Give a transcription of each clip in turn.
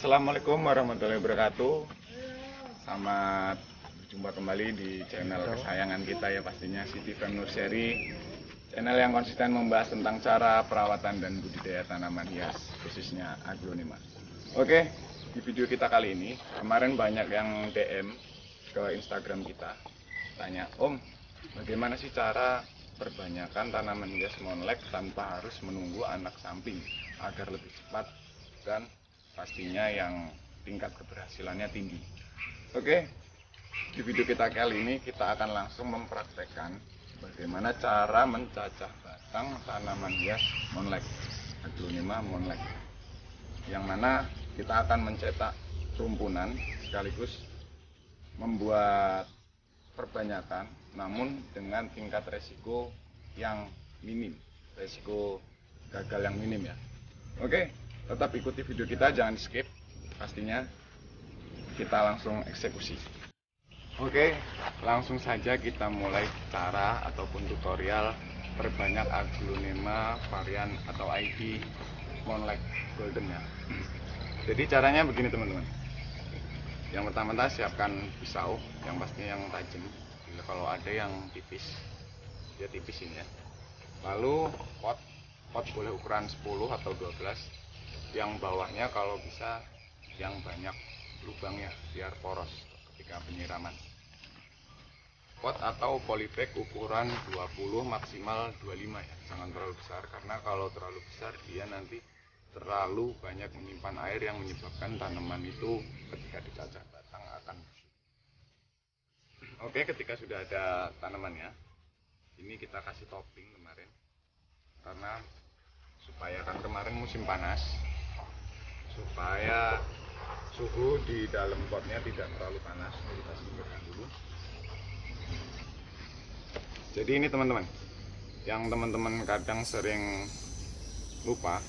Assalamualaikum warahmatullahi wabarakatuh. Selamat berjumpa kembali di channel kesayangan kita ya, pastinya Siti Fem Nursery. Channel yang konsisten membahas tentang cara perawatan dan budidaya tanaman hias, khususnya aglonema. Oke, di video kita kali ini, kemarin banyak yang DM ke Instagram kita, tanya, Om, bagaimana sih cara perbanyakan tanaman hias monlek tanpa harus menunggu anak samping agar lebih cepat dan pastinya yang tingkat keberhasilannya tinggi. Oke, di video kita kali ini kita akan langsung mempraktekkan bagaimana cara mencacah batang tanaman hias monlek, aglonema monlek, yang mana kita akan mencetak rumpunan sekaligus membuat perbanyakan, namun dengan tingkat resiko yang minim, resiko gagal yang minim ya. Oke, tetap ikuti video kita, jangan skip. Pastinya kita langsung eksekusi. Oke, langsung saja kita mulai cara ataupun tutorial perbanyak aglonema varian atau ID monlek golden ya. Jadi caranya begini teman-teman. Yang pertama, siapkan pisau yang pastinya yang tajam. Kalau ada yang tipis, dia tipis ini ya. Lalu pot boleh ukuran 10 atau 12. Yang bawahnya kalau bisa yang banyak lubangnya biar poros ketika penyiraman. Pot atau polybag ukuran 20 maksimal 25 ya. Jangan terlalu besar, karena kalau terlalu besar dia nanti terlalu banyak menyimpan air yang menyebabkan tanaman itu ketika dicacah batang akan busuk. Oke, ketika sudah ada tanamannya, ini kita kasih topping kemarin, karena supaya kan kemarin musim panas, supaya suhu di dalam potnya tidak terlalu panas, kita singkirkan dulu. Jadi ini teman-teman, yang teman-teman kadang sering lupa,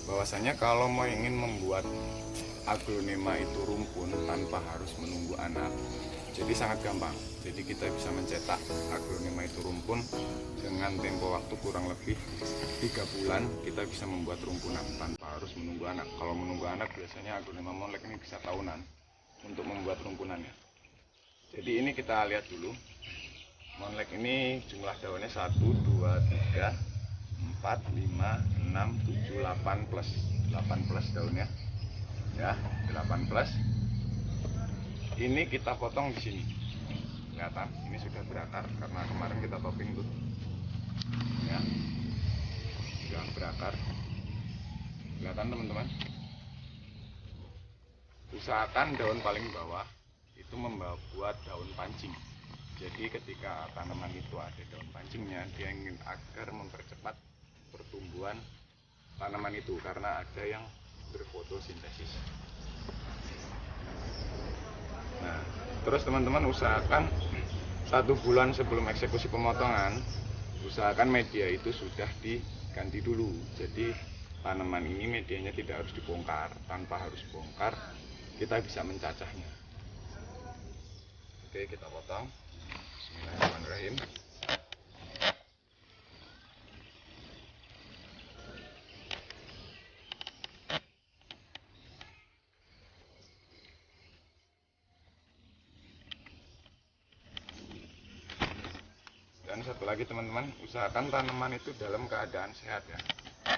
bahwasanya kalau mau ingin membuat aglonema itu rumpun tanpa harus menunggu anak, jadi sangat gampang. Jadi kita bisa mencetak aglonema itu rumpun dengan tempo waktu kurang lebih 3 bulan. Kita bisa membuat rumpunan tanpa harus menunggu anak. Kalau menunggu anak biasanya aglonema monlek ini bisa tahunan untuk membuat rumpunannya. Jadi ini kita lihat dulu. Monlek ini jumlah daunnya 1, 2, 3, 4, 5, 6, 7, 8 plus 8 plus daunnya ya, 8 plus. Ini kita potong di sini, kelihatan ini sudah berakar karena kemarin kita topping tuh ya, sudah berakar, kelihatan teman-teman. Usahakan daun paling bawah itu membuat daun pancing. Jadi ketika tanaman itu ada daun pancingnya, dia ingin agar mempercepat pertumbuhan tanaman itu karena ada yang berfotosintesis. Nah, terus teman-teman usahakan 1 bulan sebelum eksekusi pemotongan, usahakan media itu sudah diganti dulu. Jadi tanaman ini medianya tidak harus dibongkar. Tanpa harus bongkar, kita bisa mencacahnya. Oke, kita potong. Bismillahirrahmanirrahim. Dan satu lagi teman-teman, usahakan tanaman itu dalam keadaan sehat ya,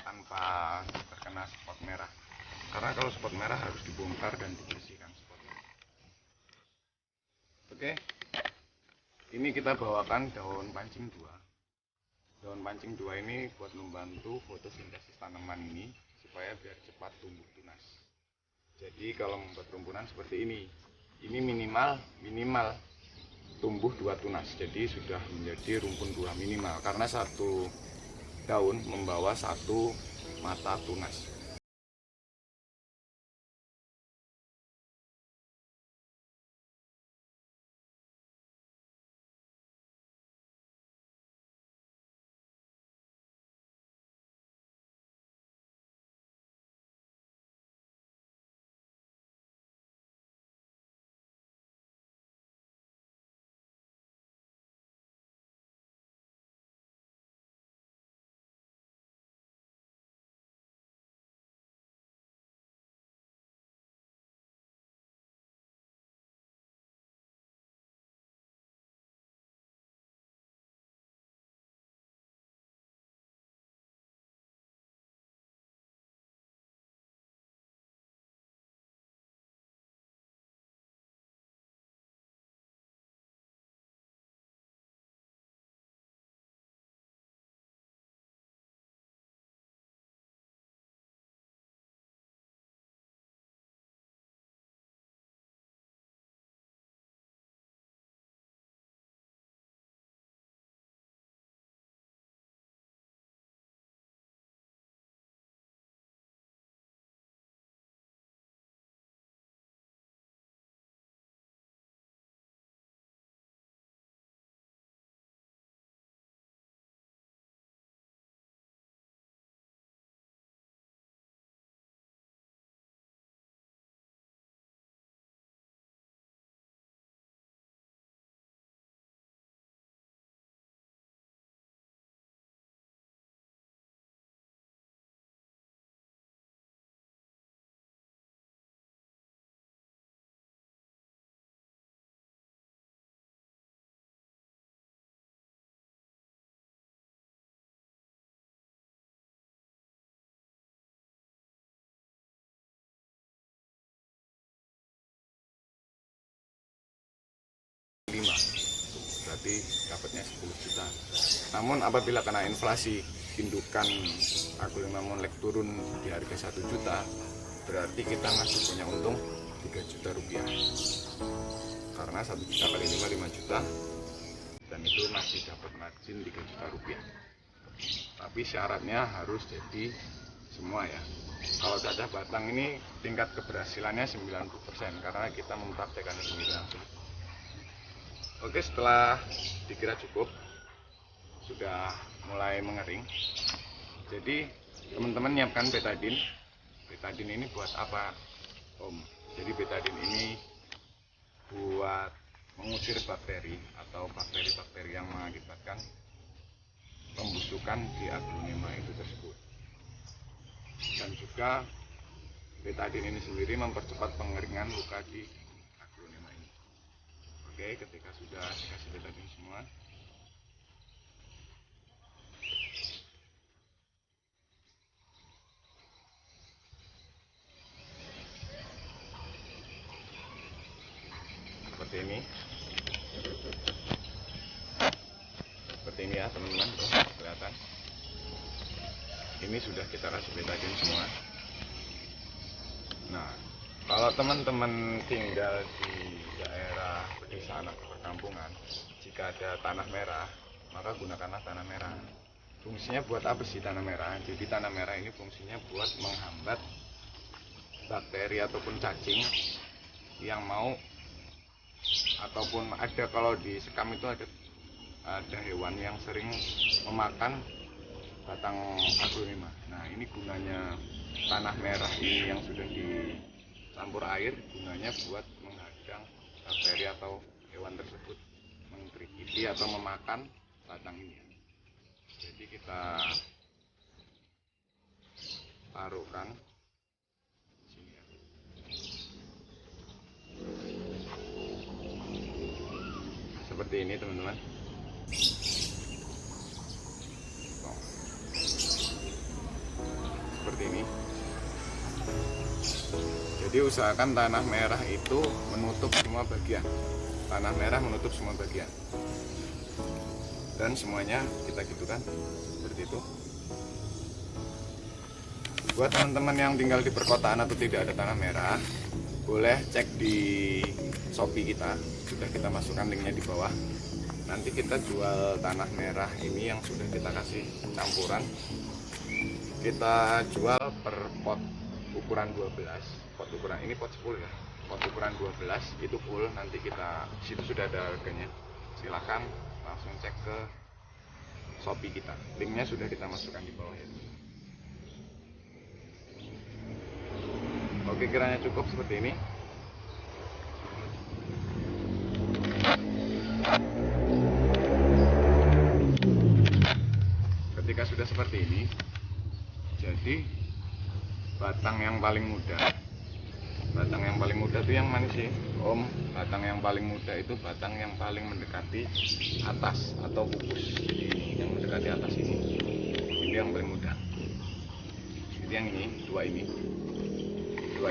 tanpa terkena spot merah. Karena kalau spot merah harus dibongkar dan dibersihkan spotnya. Oke, ini kita bawakan daun pancing 2. Daun pancing 2 ini buat membantu fotosintesis tanaman ini supaya biar cepat tumbuh tunas. Jadi kalau membuat rumpunan seperti ini minimal tumbuh 2 tunas. Jadi sudah menjadi rumpun 2 minimal, karena satu daun membawa 1 mata tunas. berarti dapatnya 10 juta. Namun apabila kena inflasi indukan aglonema monlek turun di harga 1 juta, berarti kita masih punya untung 3 juta rupiah. Karena 1 juta kali 5 juta, dan itu masih dapat margin 3 juta rupiah. Tapi syaratnya harus jadi semua ya. Kalau cacah batang ini tingkat keberhasilannya 90%, karena kita mempraktekannya sendiri langsung. Oke, setelah dikira cukup, sudah mulai mengering. Jadi teman-teman nyiapkan betadin. Betadin ini buat apa, Om? Jadi betadin ini buat mengusir bakteri atau bakteri-bakteri yang mengakibatkan pembusukan di aglonema itu tersebut. Dan juga betadin ini sendiri mempercepat pengeringan luka di aglonema ini. Oke, ketika sudah dikasih betadin semua, seperti ini ya teman-teman, kelihatan ini sudah kita kasih betadin semua. Nah, kalau teman-teman tinggal di daerah pedesaan atau perkampungan, jika ada tanah merah, maka gunakanlah tanah merah. Fungsinya buat apa sih tanah merah? Jadi tanah merah ini fungsinya buat menghambat bakteri ataupun cacing yang mau, ataupun ada, kalau di sekam itu ada hewan yang sering memakan batang aglonema. Nah, ini gunanya tanah merah ini yang sudah dicampur air, gunanya buat menghadang bakteri atau hewan tersebut menggerigiti atau memakan batang ini. Jadi kita taruhkan sini ya. Seperti ini teman-teman. Seperti ini. Jadi usahakan tanah merah itu menutup semua bagian. Tanah merah menutup semua bagian. Dan semuanya kita gitukan seperti itu. Buat teman-teman yang tinggal di perkotaan atau tidak ada tanah merah, boleh cek di Shopee kita, sudah kita masukkan linknya di bawah. Nanti kita jual tanah merah ini yang sudah kita kasih campuran. Kita jual per pot ukuran 12, pot ukuran ini pot 10 ya, pot ukuran 12 itu full. Nanti kita situ sudah ada harganya, silahkan langsung cek ke Shopee kita, linknya sudah kita masukkan di bawah ya. Oke, kiranya cukup seperti ini. Ketika sudah seperti ini, jadi batang yang paling muda itu yang mana sih, Om? Batang yang paling muda itu batang yang paling mendekati atas atau pupus. Jadi yang mendekati atas ini yang paling muda. Jadi yang ini, dua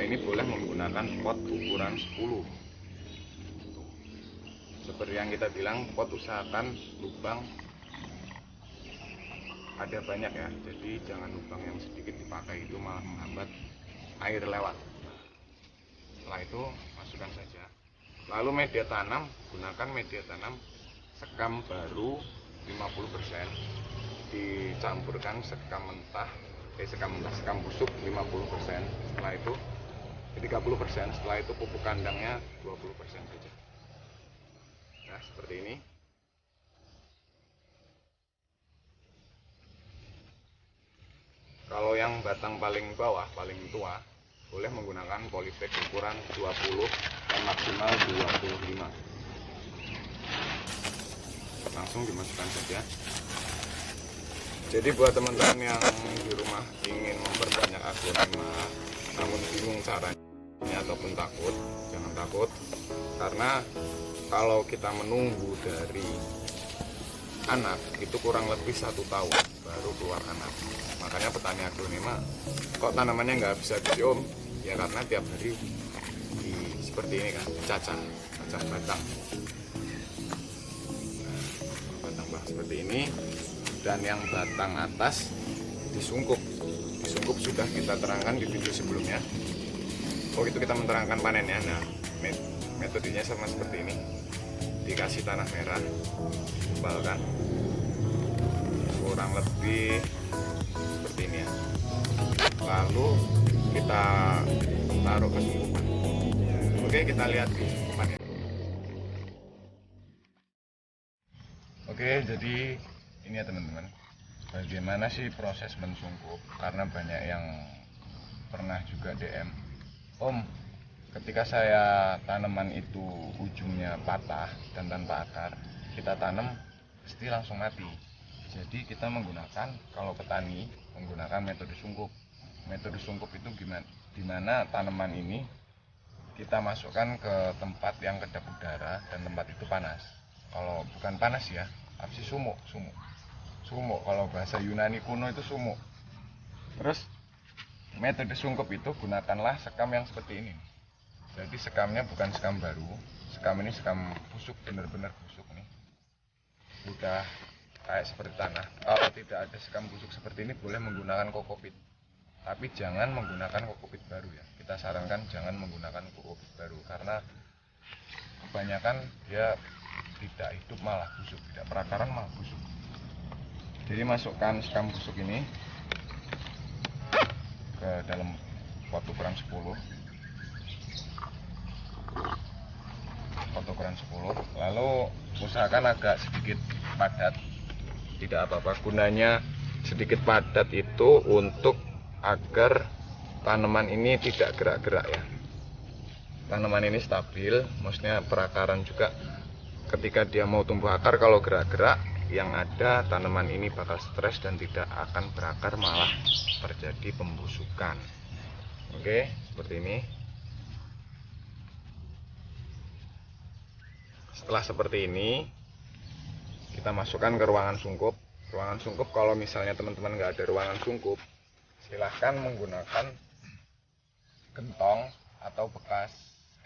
ini boleh menggunakan pot ukuran 10. Seperti yang kita bilang, pot usahakan lubang ada banyak ya, jadi jangan lubang yang sedikit dipakai, itu malah menghambat air lewat. Setelah itu masukkan saja. Lalu media tanam, gunakan media tanam sekam baru 50%, dicampurkan sekam busuk 50%. Setelah itu 30%, setelah itu pupuk kandangnya 20% saja. Nah, seperti ini. Kalau yang batang paling bawah, paling tua, boleh menggunakan polybag ukuran 20 dan maksimal 25. Langsung dimasukkan saja. Jadi buat teman-teman yang di rumah ingin memperbanyak aglonema namun bingung caranya ataupun takut, jangan takut, karena kalau kita menunggu dari anak itu kurang lebih 1 tahun baru keluar anak. Makanya petani aglonema kok tanamannya nggak bisa habis, Om? Ya karena tiap hari seperti ini kan, cacah batang. seperti ini, dan yang batang atas disungkup. Disungkup sudah kita terangkan di video sebelumnya. Itu kita menerangkan panennya. Nah, metodenya sama seperti ini. Dikasih tanah merah, timbalkan kurang lebih seperti ini ya. Lalu kita taruh ke sungkupan. Oke, kita lihat di sungkupannya. Oke, jadi ini ya teman-teman, bagaimana sih proses mensungkup, karena banyak yang pernah juga DM, Om, ketika saya tanaman itu ujungnya patah dan tanpa akar, kita tanam pasti langsung mati. Jadi kita menggunakan, kalau petani menggunakan metode sungkup. Metode sungkup itu gimana? Dimana tanaman ini kita masukkan ke tempat yang kedap udara dan tempat itu panas. Kalau bukan panas ya, apa sih, sumuk. Kalau bahasa Yunani kuno itu sumuk. Terus metode sungkup itu gunakanlah sekam yang seperti ini. Jadi sekamnya bukan sekam baru, sekam ini sekam busuk, benar-benar busuk nih. Udah kayak seperti tanah. Kalau tidak ada sekam busuk seperti ini, boleh menggunakan kokopit. Tapi jangan menggunakan kokopit baru ya. Kita sarankan jangan menggunakan kokopit baru, karena kebanyakan dia tidak hidup malah busuk, tidak perakaran malah busuk. Jadi masukkan sekam busuk ini ke dalam pot ukuran 10, lalu usahakan agak sedikit padat. Tidak apa-apa, gunanya sedikit padat itu untuk agar tanaman ini tidak gerak-gerak ya. Tanaman ini stabil, maksudnya perakaran juga. Ketika dia mau tumbuh akar, kalau gerak-gerak, yang ada tanaman ini bakal stres dan tidak akan berakar, malah terjadi pembusukan. Oke, seperti ini. Setelah seperti ini, kita masukkan ke ruangan sungkup. Ruangan sungkup, kalau misalnya teman-teman nggak ada ruangan sungkup, silahkan menggunakan gentong atau bekas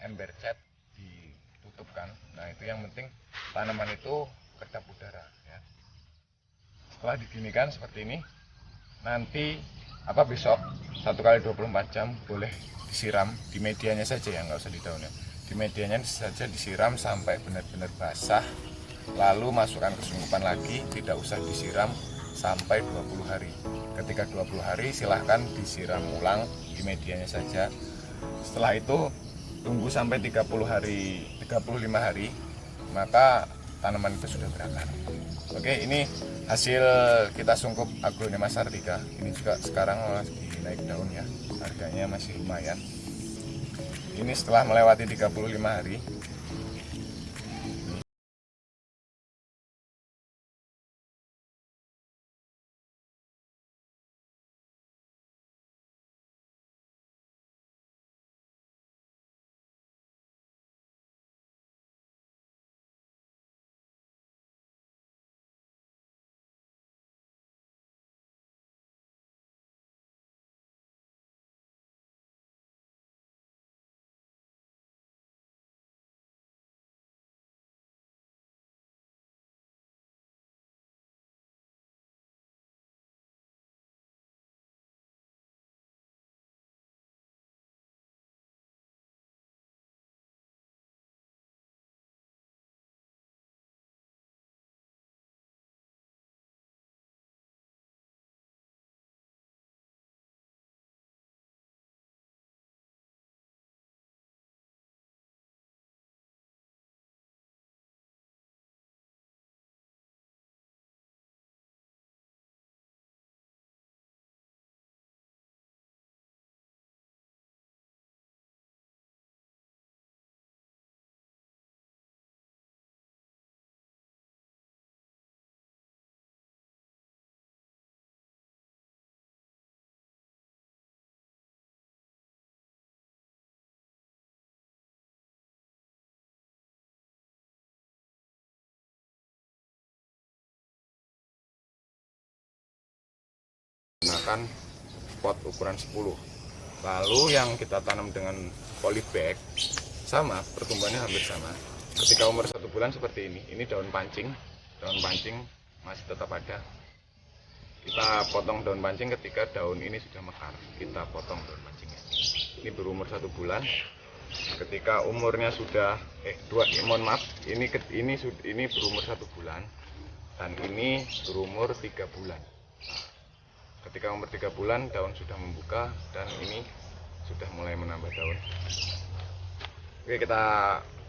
ember cat ditutupkan. Nah, itu yang penting tanaman itu kedap udara ya. Setelah diginikan seperti ini, nanti besok 1 kali 24 jam boleh disiram di medianya saja ya, nggak usah di daunnya. Di medianya saja disiram sampai benar-benar basah, lalu masukkan ke sungkupan lagi, tidak usah disiram sampai 20 hari. Ketika 20 hari silahkan disiram ulang di medianya saja. Setelah itu tunggu sampai 35 hari, maka tanaman itu sudah berakar. Oke, ini hasil kita sungkup Aglonema sardica. Ini juga sekarang masih naik daun ya, harganya masih lumayan. Ini setelah melewati 35 hari. Gunakan pot ukuran 10. Lalu yang kita tanam dengan polybag sama, pertumbuhannya hampir sama. Ketika umur 1 bulan seperti ini daun pancing masih tetap ada. Kita potong daun pancing ketika daun ini sudah mekar. Kita potong daun pancingnya. Ini berumur 1 bulan. Ketika umurnya sudah ini berumur 1 bulan dan ini berumur 3 bulan. Ketika umur 3 bulan daun sudah membuka dan ini sudah mulai menambah daun. Oke, kita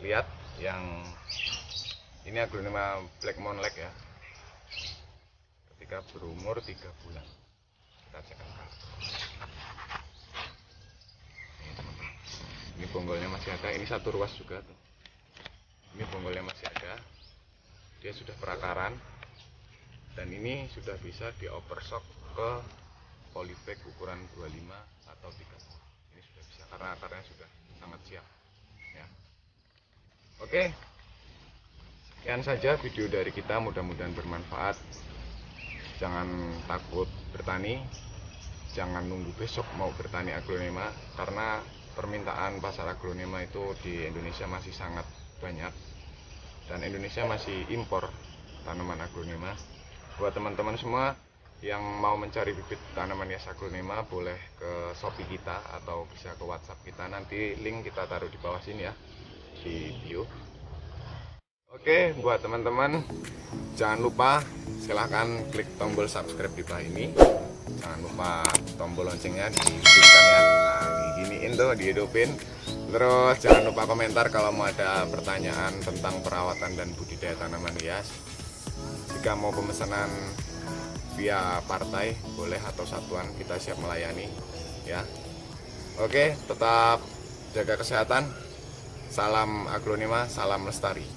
lihat yang ini Aglonema Black Monarch ya. Ketika berumur 3 bulan kita cekatkan. Ini bonggolnya masih ada, ini satu ruas juga tuh. Ini bonggolnya masih ada, dia sudah perakaran dan ini sudah bisa diopersok ke polybag ukuran 25 atau 30. Ini sudah bisa karena akarnya sudah sangat siap ya. Oke, sekian saja video dari kita, mudah-mudahan bermanfaat. Jangan takut bertani, jangan nunggu besok mau bertani aglonema, karena permintaan pasar aglonema itu di Indonesia masih sangat banyak dan Indonesia masih impor tanaman aglonema. Buat teman-teman semua yang mau mencari bibit tanaman hias aglonema, boleh ke Shopee kita atau bisa ke WhatsApp kita, nanti link kita taruh di bawah sini ya, di bio. Oke, buat teman-teman jangan lupa silahkan klik tombol subscribe di bawah ini. Jangan lupa tombol loncengnya dihidupkan ya. Nah, diginiin tuh, dihidupin. Terus jangan lupa komentar kalau mau ada pertanyaan tentang perawatan dan budidaya tanaman hias. Jika mau pemesanan via partai boleh atau satuan, kita siap melayani ya. Oke, tetap jaga kesehatan. Salam aglonema, salam lestari.